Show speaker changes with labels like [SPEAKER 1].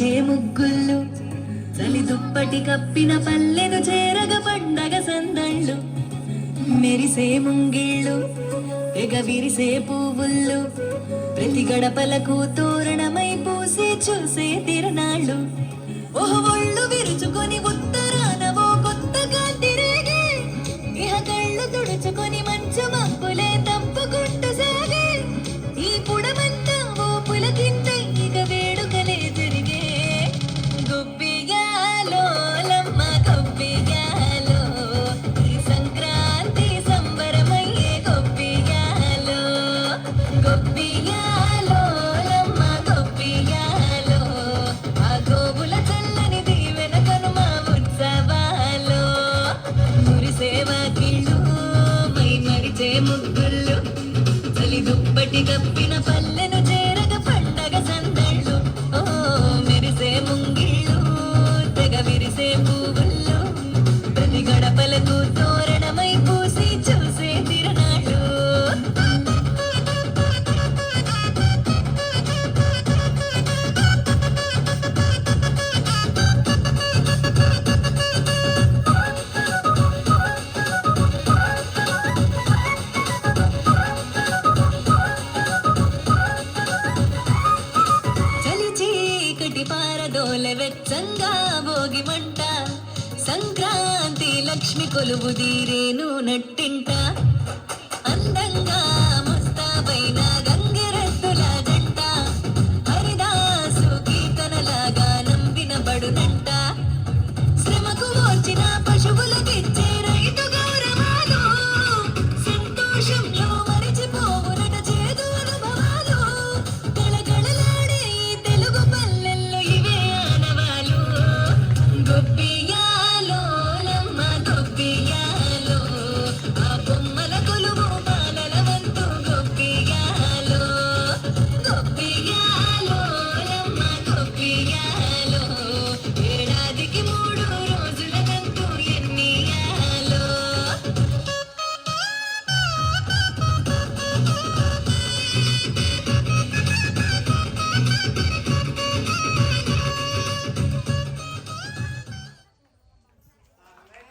[SPEAKER 1] మెరిచే ముగ్గుళ్ళు చలి దుప్పటి కప్పిన పల్లెను చేరగ పండగ సందళ్ళు మెరిసే ముంగిళ్ళు తెగ విరిసే పువ్వుళ్ళు ప్రతి గడపలకు తోరణమై పూసి చూసే తిరణాళ్ళు ఓహో ఒళ్ళు విరుచుకొని ఉత్తరానవో కొత్తగా తిరిగి ఇహ కళ్ళు తుడుచుకొని మంచు మబ్బులే తప్పుకుంటూ సాగే ఈ పుడమంతా ఓ పులకింత ఇక వేడుకలే జరిగే గొబ్బియాలో లమ్మ గొబ్బియాలో ఈ సంక్రాంతి సంబరమయ్యే గొబ్బియాలో గొబ్బియాలో లమ్మ గొబ్బియాలో ఆ గోవుల చల్లని దీవెన కనుమ ఉత్సవాలో మురిసే వాకిళ్ళు మై మరిచే ముగ్గుళ్ళు చలి దుప్పటి కప్పిన పల్లెను చేరగ పండగ సందళ్ళు ఓ మెరిసే ముంగిళ్ళు తెగ విరిసే పువ్వుళ్ళు ప్రతి గడపలకు తోరణమై పూసి చూసే తిరణాళ్ళు చలి చీకటి పారదోల వెచ్చంగా భోగి మంట సంక్రాంతి లక్ష్మి కొలువు దీరేను నట్టింట అందంగా ముస్తాబైన గంగిరెద్దుల జంట హరిదాసు కీర్తనలాగా నంబిన బడునంట శ్రమకు వచ్చిన పశువులకిచ్చే